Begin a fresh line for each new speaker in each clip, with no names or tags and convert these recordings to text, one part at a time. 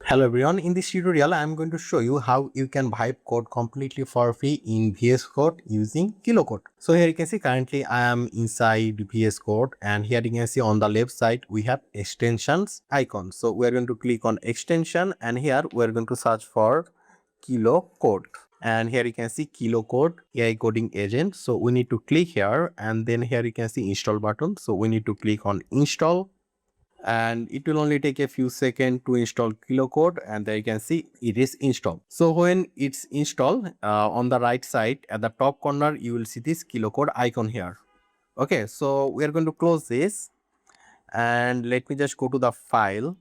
Hello everyone, in this tutorial I am going to show you how you can wipe code completely for free in VS Code using Kilocode. So here you can see currently I am inside VS Code, and here you can see on the left side we have extensions icon. So we are going to click on extension, and here we are going to search for Kilocode. And here you can see Kilocode AI coding agent. So we need to click here, and then here you can see install button. So we need to click on install, and it will only take a few seconds to install Kilocode, and there you can see it is installed. So when it's installed, on the right side at the top corner you will see this Kilocode icon here. Okay, so we are going to close this, and let me just go to the file,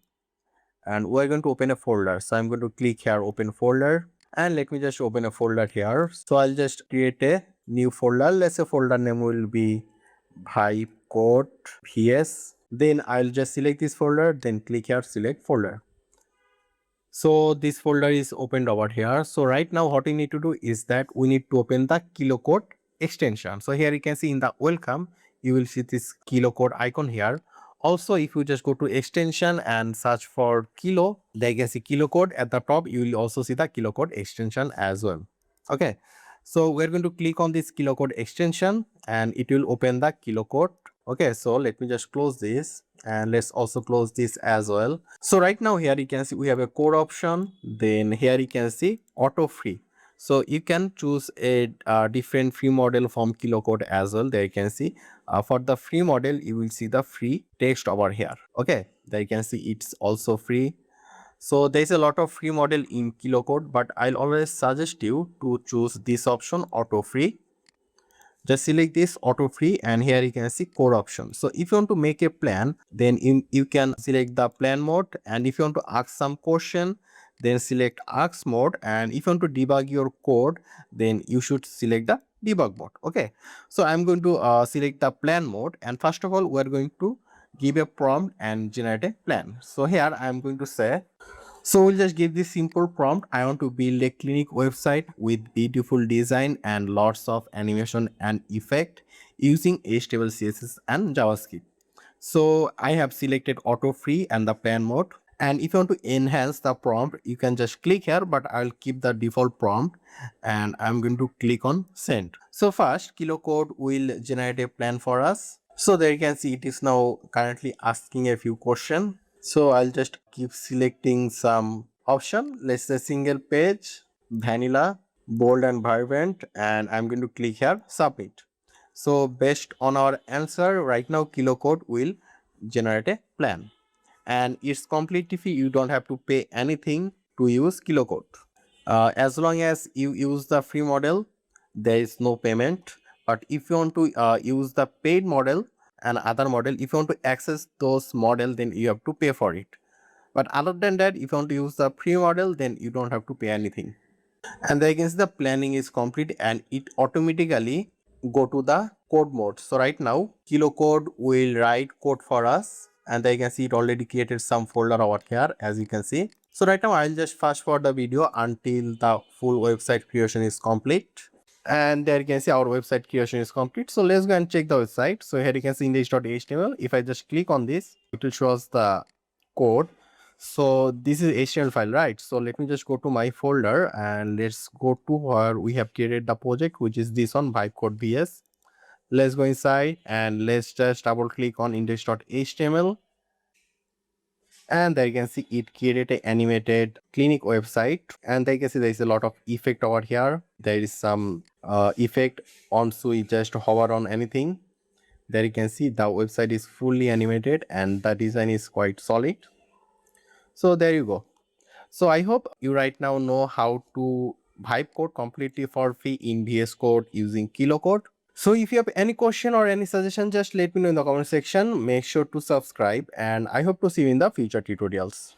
and we are going to open a folder. So I'm going to click here open folder, and let me just open a folder here. So I'll just create a new folder. Let's say folder name will be vibe code vs. Then I'll just select this folder, then click here select folder. So this folder is opened over here. So right now what we need to do is that we need to open the Kilocode extension. So here you can see in the welcome you will see this Kilocode icon here. Also, if you just go to extension and search for Kilo, there you can see Kilocode at the top. You will also see the Kilocode extension as well. Okay, so we're going to click on this Kilocode extension, and it will open the Kilocode. Okay, so let me just close this, and let's also close this as well. So right now here you can see we have a code option, then here you can see auto free. So you can choose a different free model from Kilocode as well. There you can see for the free model you will see the free text over here. Okay, there you can see it's also free. So there is a lot of free model in Kilocode, but I'll always suggest you to choose this option auto free. Just select this auto free, and here you can see code option. So if you want to make a plan, then you can select the plan mode, and if you want to ask some question, then select ask mode, and if you want to debug your code, then you should select the debug mode. Okay, so I'm going to select the plan mode, and first of all we're going to give a prompt and generate a plan. So here I'm going to say, so we'll just give this simple prompt. I want to build a clinic website with beautiful design and lots of animation and effect using HTML, CSS and JavaScript. So I have selected auto free and the plan mode. And if you want to enhance the prompt, you can just click here, but I'll keep the default prompt, and I'm going to click on send. So first Kilocode will generate a plan for us. So there you can see it is now currently asking a few questions. So I'll just keep selecting some option. Let's say single page, vanilla, bold and vibrant, and I'm going to click here submit. So based on our answer, right now Kilocode will generate a plan, and it's completely free. You don't have to pay anything to use Kilocode. As long as you use the free model, there is no payment. But if you want to use the paid model and other model, if you want to access those model, then you have to pay for it. But other than that, if you want to use the free model, then you don't have to pay anything. And there you can see the planning is complete, and it automatically go to the code mode. So right now Kilocode will write code for us, and there you can see it already created some folder over here, as you can see. So right now I'll just fast forward the video until the full website creation is complete. And there you can see our website creation is complete. So let's go and check the website. So here you can see index.html. If I just click on this, it will show us the code. So this is HTML file, right? So let me just go to my folder, and let's go to where we have created the project, which is this one, vibe code vs. Let's go inside, and let's just double click on index.html, and there you can see it created an animated clinic website. And there you can see there is a lot of effect over here. There is some effect on, so you just hover on anything. There you can see the website is fully animated, and the design is quite solid. So there you go. So I hope you right now know how to vibe code completely for free in VS Code using Kilocode. So if you have any question or any suggestion, just let me know in the comment section. Make sure to subscribe, and I hope to see you in the future tutorials.